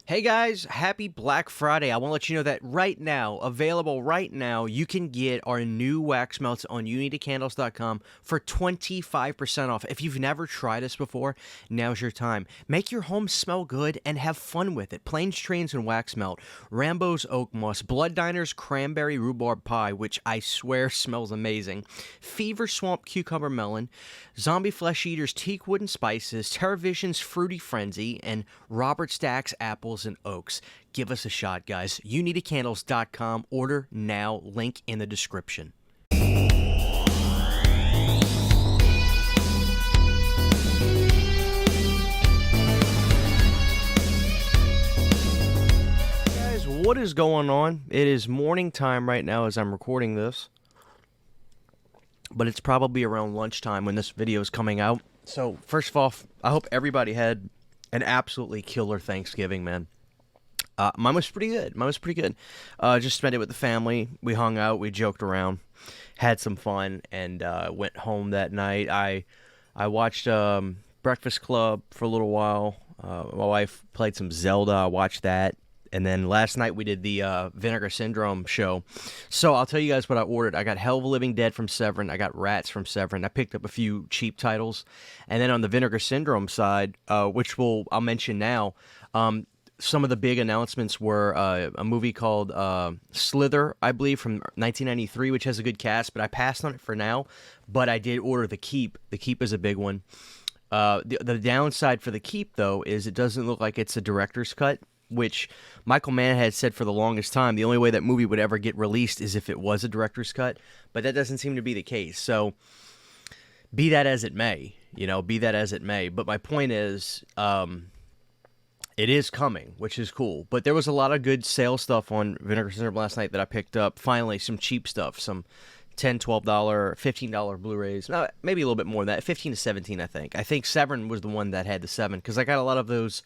Hey guys, happy Black Friday. I want to let you know that right now, available right now, you can get our new wax melts on unitycandles.com for 25% off. If you've never tried this before, now's your time. Make your home smell good and have fun with it. Plains Trains and Wax Melt, Rambo's Oak Moss, Blood Diner's Cranberry Rhubarb Pie, which I swear smells amazing, Fever Swamp Cucumber Melon, Zombie Flesh Eater's Teak Wood and Spices, Teravision's Fruity Frenzy, and Robert Stack's Apples and Oaks. Give us a shot, guys. unitycandles.com. Order now. Link in the description. Guys, what is going on? It is morning time right now as I'm recording this, but it's probably around lunchtime when this video is coming out. So first of all, I hope everybody had an absolutely killer Thanksgiving, man. Mine was pretty good. Just spent it with the family. We hung out. We joked around, had some fun, and went home that night. I watched Breakfast Club for a little while. My wife played some Zelda. I watched that. And then last night we did the Vinegar Syndrome show. So I'll tell you guys what I ordered. I got Hell of a Living Dead from Severin. I got Rats from Severin. I picked up a few cheap titles. And then on the Vinegar Syndrome side, which I'll mention now, some of the big announcements were a movie called Slither, I believe, from 1993, which has a good cast, but I passed on it for now. But I did order The Keep. The Keep is a big one. The downside for The Keep, though, is it doesn't look like it's a director's cut, which Michael Mann had said for the longest time the only way that movie would ever get released is if it was a director's cut, but that doesn't seem to be the case. So be that as it may, But my point is, it is coming, which is cool. But there was a lot of good sale stuff on Vinegar Syndrome last night that I picked up. Finally, some cheap stuff, some $10, $12, $15 Blu-rays. Maybe a little bit more than that, 15 to 17, I think. I think Severin was the one that had the 7, because I got a lot of those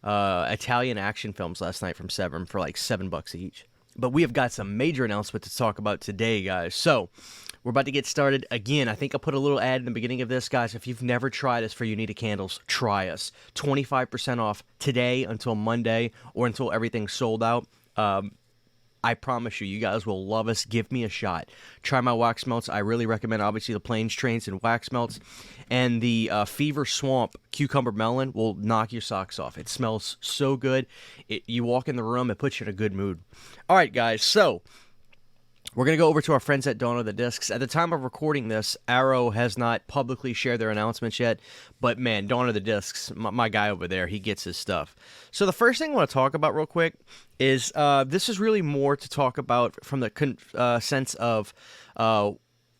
Italian action films last night from Severin for like $7 each. But we have got some major announcement to talk about today, guys. So we're about to get started. Again, I think I'll put a little ad in the beginning of this, guys. If you've never tried us for Unity Candles, try us. 25% off today until Monday or until everything's sold out. I promise you guys will love us. Give me a shot. Try my wax melts. I really recommend, obviously, the Plains Trains and wax melts. And the Fever Swamp Cucumber Melon will knock your socks off. It smells so good. You walk in the room, it puts you in a good mood. All right, guys, so we're going to go over to our friends at Dawn of the Discs. At the time of recording this, Arrow has not publicly shared their announcements yet. But, man, Dawn of the Discs, my guy over there, he gets his stuff. So the first thing I want to talk about real quick is this is really more to talk about from the sense of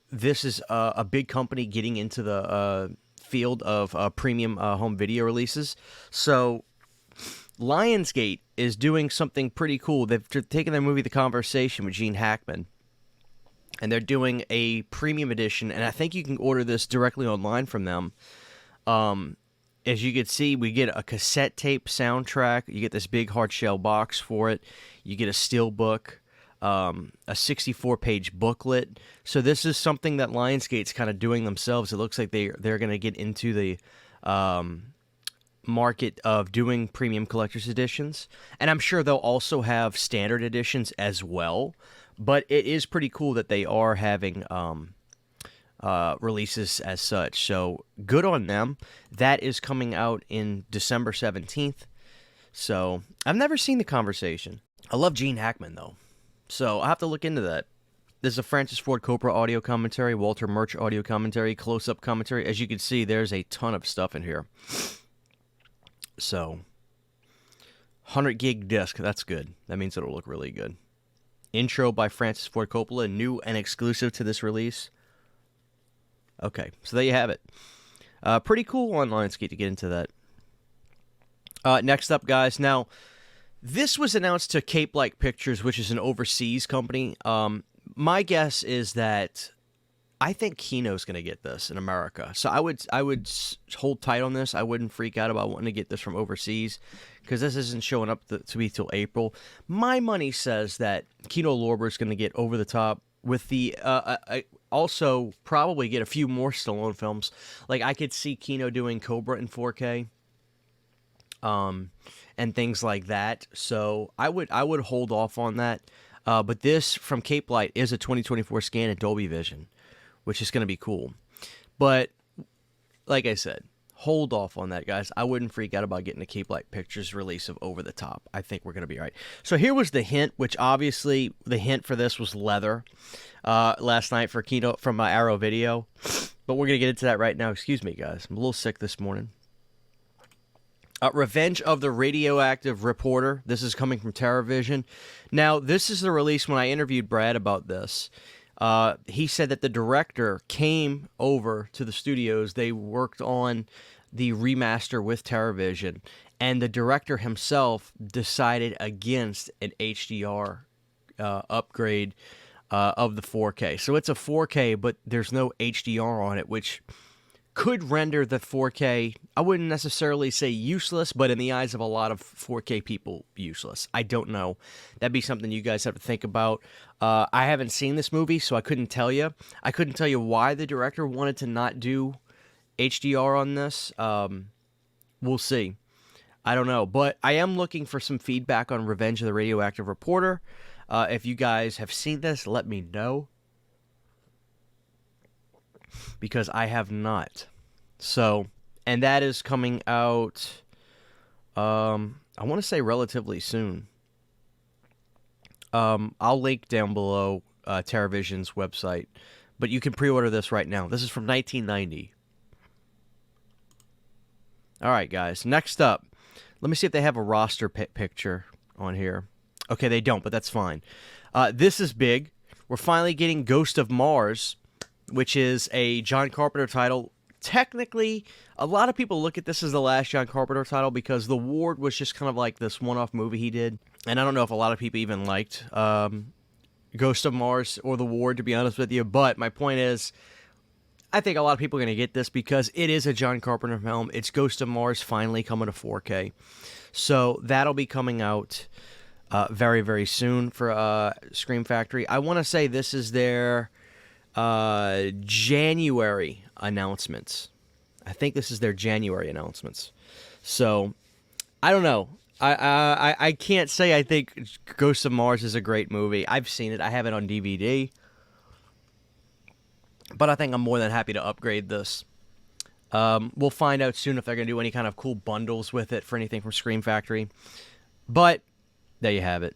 this is a big company getting into the field of premium home video releases. So Lionsgate is doing something pretty cool. They've taken their movie The Conversation with Gene Hackman, and they're doing a premium edition, and I think you can order this directly online from them. As you can see, we get a cassette tape soundtrack. You get this big hard shell box for it. You get a steel book, a 64-page booklet. So this is something that Lionsgate's kind of doing themselves. It looks like they're going to get into the market of doing premium collector's editions. And I'm sure they'll also have standard editions as well. But it is pretty cool that they are having releases as such. So good on them. That is coming out in December 17th. So I've never seen The Conversation. I love Gene Hackman, though. So I'll have to look into that. There's a Francis Ford Coppola audio commentary, Walter Murch audio commentary, close-up commentary. As you can see, there's a ton of stuff in here. So 100 gig disc, that's good. That means it'll look really good. Intro by Francis Ford Coppola, new and exclusive to this release. Okay, so there you have it. Pretty cool on Lionsgate to get into that. Next up, guys. Now, this was announced to Capelight Pictures, which is an overseas company. My guess is that I think Kino's going to get this in America. So I would hold tight on this. I wouldn't freak out about wanting to get this from overseas, because this isn't showing up to be till April. My money says that Kino Lorber is going to get over the top with the also probably get a few more Stallone films. Like, I could see Kino doing Cobra in 4K. and things like that. So I would hold off on that. But this from Capelight is a 2024 scan in Dolby Vision, which is going to be cool. But like I said, hold off on that, guys. I wouldn't freak out about getting a Capelight Pictures release of Over the Top. I think we're going to be all right. So here was the hint, which obviously the hint for this was leather last night for keynote from my Arrow video. But we're going to get into that right now. Excuse me, guys. I'm a little sick this morning. Revenge of the Radioactive Reporter. This is coming from Teravision. Now, this is the release when I interviewed Brad about this. He said that the director came over to the studios. They worked on the remaster with Teravision, and the director himself decided against an HDR upgrade of the 4K. So it's a 4K, but there's no HDR on it, which could render the 4K, I wouldn't necessarily say useless, but in the eyes of a lot of 4K people, useless. I don't know. That'd be something you guys have to think about. I haven't seen this movie, so I couldn't tell you. I couldn't tell you why the director wanted to not do HDR on this. We'll see. I don't know, but I am looking for some feedback on Revenge of the Radioactive Reporter. If you guys have seen this, let me know, because I have not. So, and that is coming out, I want to say relatively soon. I'll link down below Teravision's website, but you can pre-order this right now. This is from 1990. All right, guys. Next up, let me see if they have a roster picture on here. Okay, they don't, but that's fine. This is big. We're finally getting Ghost of Mars, which is a John Carpenter title. Technically, a lot of people look at this as the last John Carpenter title because The Ward was just kind of like this one-off movie he did. And I don't know if a lot of people even liked Ghost of Mars or The Ward, to be honest with you. But my point is, I think a lot of people are going to get this because it is a John Carpenter film. It's Ghost of Mars finally coming to 4K. So that'll be coming out very, very soon for Scream Factory. I want to say this is their January announcements. I think this is their January announcements. So I don't know. I can't say I think Ghost of Mars is a great movie. I've seen it. I have it on DVD. But I think I'm more than happy to upgrade this. We'll find out soon if they're going to do any kind of cool bundles with it for anything from Scream Factory. But there you have it.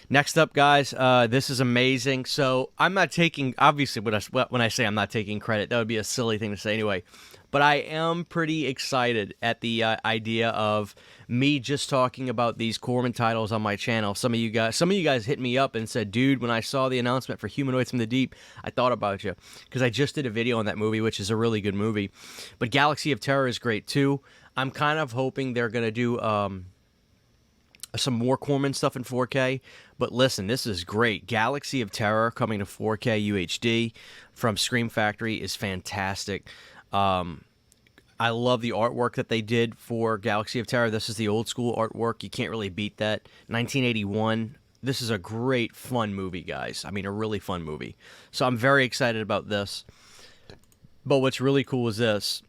Next up, guys, this is amazing. So I'm not taking, obviously, when I say I'm not taking credit, that would be a silly thing to say anyway. But I am pretty excited at the idea of me just talking about these Corman titles on my channel. Some of you guys hit me up and said, dude, when I saw the announcement for Humanoids from the Deep, I thought about you. Because I just did a video on that movie, which is a really good movie. But Galaxy of Terror is great, too. I'm kind of hoping they're going to do some more Corman stuff in 4K. But listen, this is great. Galaxy of Terror coming to 4K UHD from Scream Factory is fantastic. I love the artwork that they did for Galaxy of Terror. This is the old school artwork. You can't really beat that. 1981. This is a great, fun movie, guys. I mean, a really fun movie. So I'm very excited about this. But what's really cool is this.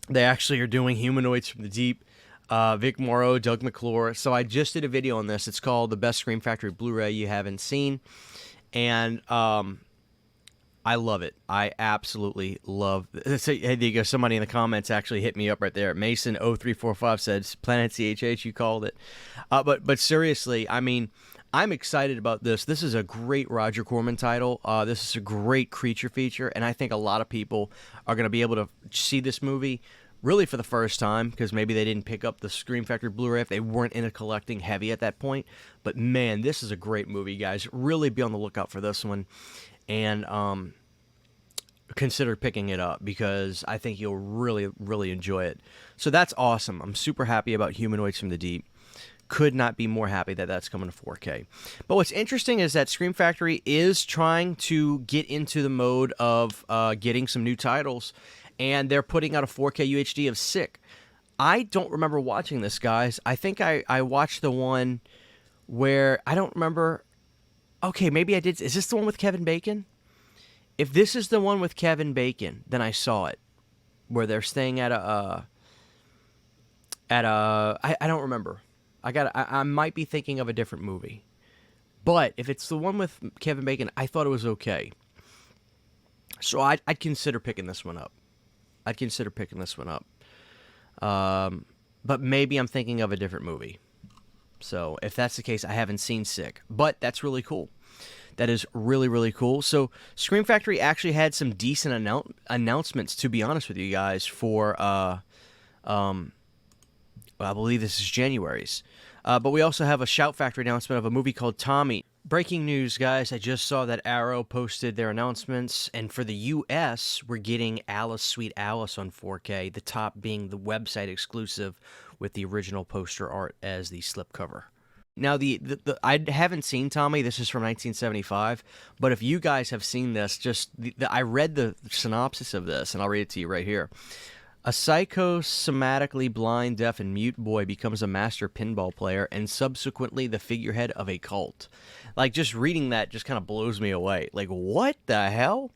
They actually are doing Humanoids from the Deep. Vic Morrow, Doug McClure. So I just did a video on this. It's called The Best Scream Factory Blu-ray You Haven't Seen. And I love it. I absolutely love it. So, hey, there you go. Somebody in the comments actually hit me up right there. Mason0345 said, Planet CHH, you called it. But seriously, I mean, I'm excited about this. This is a great Roger Corman title. This is a great creature feature, and I think a lot of people are going to be able to see this movie really for the first time because maybe they didn't pick up the Scream Factory Blu-ray if they weren't into collecting heavy at that point. But, man, this is a great movie, guys. Really be on the lookout for this one. And consider picking it up because I think you'll really, really enjoy it. So that's awesome. I'm super happy about Humanoids from the Deep. Could not be more happy that that's coming to 4K. But what's interesting is that Scream Factory is trying to get into the mode of getting some new titles, and they're putting out a 4K UHD of Sick. I don't remember watching this, guys. I think I watched the one where I don't remember. Okay, maybe I did. Is this the one with Kevin Bacon? If this is the one with Kevin Bacon, then I saw it. Where they're staying at at I don't remember. I might be thinking of a different movie. But if it's the one with Kevin Bacon, I thought it was okay. So I'd consider picking this one up. I'd consider picking this one up. But maybe I'm thinking of a different movie. So if that's the case, I haven't seen Sick. But that's really cool. That is really, really cool. So Scream Factory actually had some decent announcements, to be honest with you guys, for, I believe this is January's. But we also have a Shout Factory announcement of a movie called Tommy. Breaking news, guys. I just saw that Arrow posted their announcements. And for the U.S., we're getting Alice, Sweet Alice on 4K. The top being the website exclusive with the original poster art as the slipcover. Now, I haven't seen Tommy. This is from 1975. But if you guys have seen this, I read the synopsis of this, and I'll read it to you right here. A psychosomatically blind, deaf, and mute boy becomes a master pinball player and subsequently the figurehead of a cult. Like, just reading that just kind of blows me away. Like, what the hell?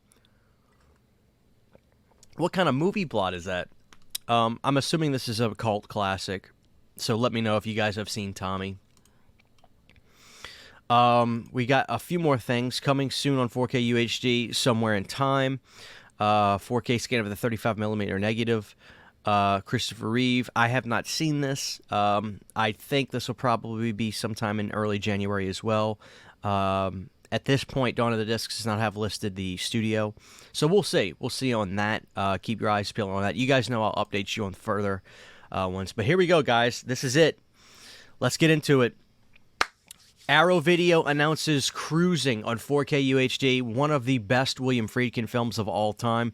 What kind of movie plot is that? I'm assuming this is a cult classic, so let me know if you guys have seen Tommy. We got a few more things coming soon on 4K UHD, Somewhere in Time. 4K scan of the 35mm negative. Christopher Reeve. I have not seen this. I think this will probably be sometime in early January as well. At this point, Dawn of the Discs does not have listed the studio. So we'll see. We'll see on that. Keep your eyes peeled on that. You guys know I'll update you on further ones. But here we go, guys. This is it. Let's get into it. Arrow Video announces Cruising on 4K UHD, one of the best William Friedkin films of all time.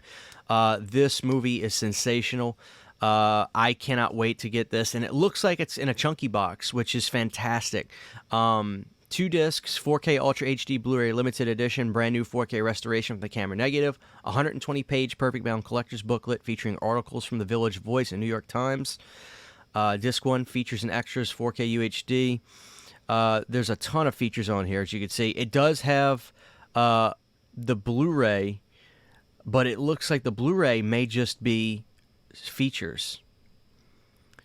This movie is sensational. I cannot wait to get this, and it looks like it's in a chunky box, which is fantastic. 2 discs, 4K Ultra HD Blu-ray Limited Edition, brand new 4K restoration from the camera negative, 120-page perfect bound collector's booklet featuring articles from the Village Voice and New York Times. Disc 1 features and extras, 4K UHD. There's a ton of features on here, as you can see. It does have the Blu-ray, but it looks like the Blu-ray may just be features.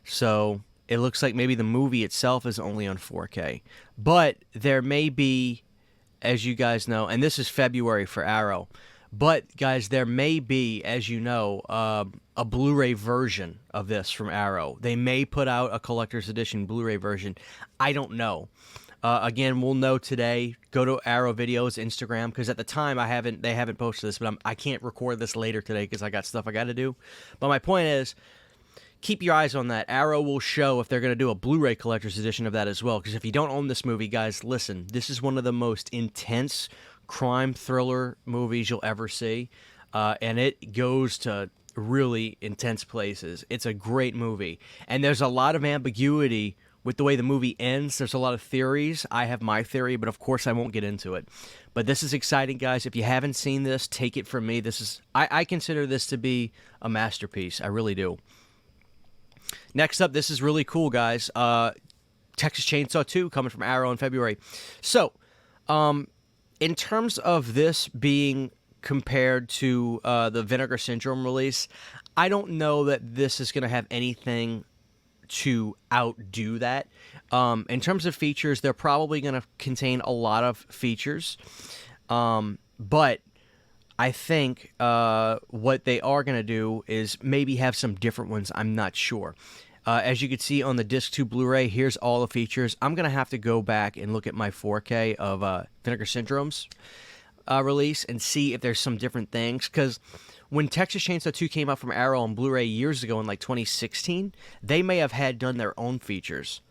So it looks like maybe the movie itself is only on 4K. But there may be, as you guys know, and this is February for Arrow, but guys, there may be, as you know, a Blu-ray version of this from Arrow. They may put out a collector's edition Blu-ray version. I don't know. Again, we'll know today. Go to Arrow Video's Instagram, because at the time they haven't posted this, but I can't record this later today because I got stuff I got to do. But my point is, keep your eyes on that. Arrow will show if they're going to do a Blu-ray collector's edition of that as well. Because if you don't own this movie, guys, listen, this is one of the most intense crime thriller movies you'll ever see. And it goes to really intense places. It's a great movie. And there's a lot of ambiguity with the way the movie ends. There's a lot of theories. I have my theory, but of course I won't get into it. But this is exciting, guys. If you haven't seen this, take it from me. I consider this to be a masterpiece. I really do. Next up, this is really cool, guys. Texas Chainsaw 2 coming from Arrow in February. So, in terms of this being compared to the Vinegar Syndrome release, I don't know that this is going to have anything to outdo that. In terms of features, they're probably going to contain a lot of features. But I think what they are going to do is maybe have some different ones. I'm not sure. As you can see on the Disc 2 Blu-ray, here's all the features. I'm going to have to go back and look at my 4K of Vinegar Syndrome's release and see if there's some different things. Because when Texas Chainsaw 2 came out from Arrow on Blu-ray years ago in like 2016, they may have had done their own features.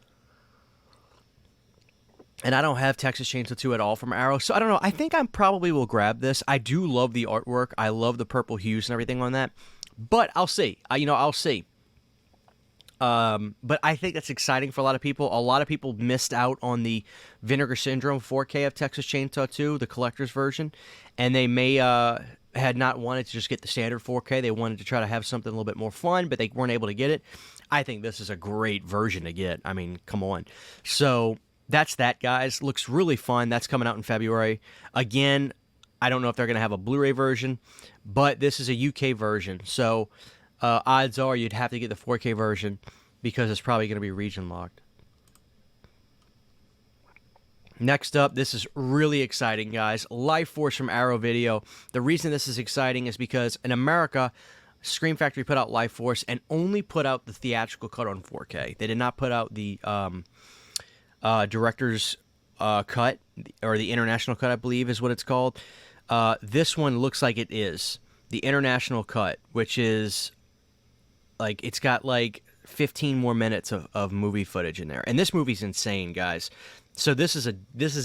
And I don't have Texas Chainsaw 2 at all from Arrow, so I don't know. I think I probably will grab this. I do love the artwork. I love the purple hues and everything on that. But I'll see. I'll see. But I think that's exciting for a lot of people. A lot of people missed out on the Vinegar Syndrome 4K of Texas Chainsaw 2, the collector's version, and they may had not wanted to just get the standard 4K. They wanted to try to have something a little bit more fun, but they weren't able to get it. I think this is a great version to get. I mean, come on. So that's that, guys. Looks really fun. That's coming out in February. Again, I don't know if they're going to have a Blu-ray version, but this is a UK version. So odds are you'd have to get the 4K version. because it's probably going to be region locked. Next up, this is really exciting, guys. Lifeforce from Arrow Video. The reason this is exciting is because in America, Scream Factory put out Lifeforce and only put out the theatrical cut on 4K. They did not put out the director's cut, or the international cut, I believe is what it's called. This one looks like it is the international cut, which is like, it's got like 15 more minutes of movie footage in there. And this movie's insane, guys. So this is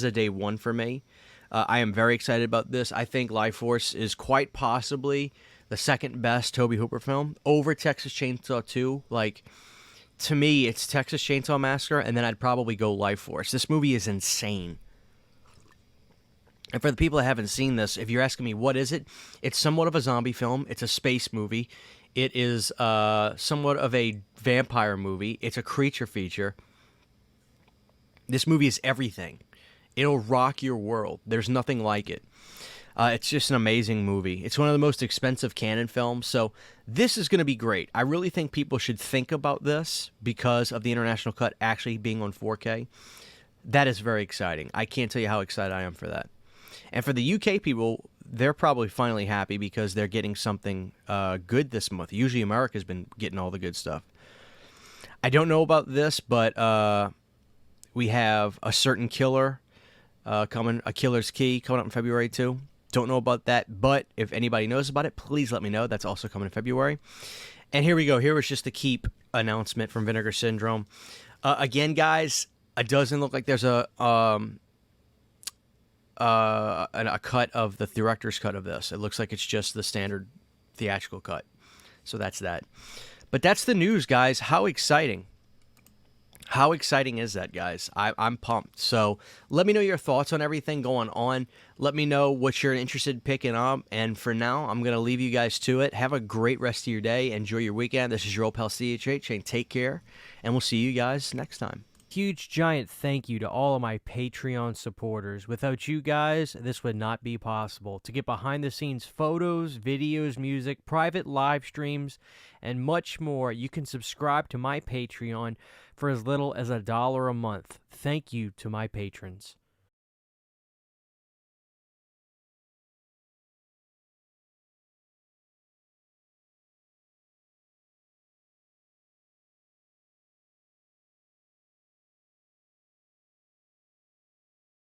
a day one for me. I am very excited about this. I think Lifeforce is quite possibly the second best Tobe Hooper film over Texas Chainsaw 2. Like, to me, it's Texas Chainsaw Massacre, and then I'd probably go Lifeforce. This movie is insane. And for the people that haven't seen this, if you're asking me what is it, it's somewhat of a zombie film. It's a space movie. It is somewhat of a vampire movie. It's a creature feature. This movie is everything. It'll rock your world. There's nothing like it. It's just an amazing movie. It's one of the most expensive canon films, so this is going to be great. I really think people should think about this because of the international cut actually being on 4K. That is very exciting. I can't tell you how excited I am for that. And for the UK people, they're probably finally happy because they're getting something good this month. Usually America's been getting all the good stuff. I don't know about this, but we have A Certain Killer coming, A Killer's Key, coming up in February too. Don't know about that, but if anybody knows about it, please let me know. That's also coming in February. And here we go. Here was just the Keep announcement from Vinegar Syndrome. Again, guys, it doesn't look like there's a cut of the director's cut of this. It looks like it's just the standard theatrical cut. So that's that. But that's the news, guys. How exciting. How exciting is that, guys? I'm pumped. So let me know your thoughts on everything going on. Let me know what you're interested in picking up. And for now, I'm going to leave you guys to it. Have a great rest of your day. Enjoy your weekend. This is your old pal CHH, and take care. And we'll see you guys next time. Huge, giant thank you to all of my Patreon supporters. Without you guys, this would not be possible. To get behind-the-scenes photos, videos, music, private live streams, and much more, you can subscribe to my Patreon for as little as $1 a month. Thank you to my patrons.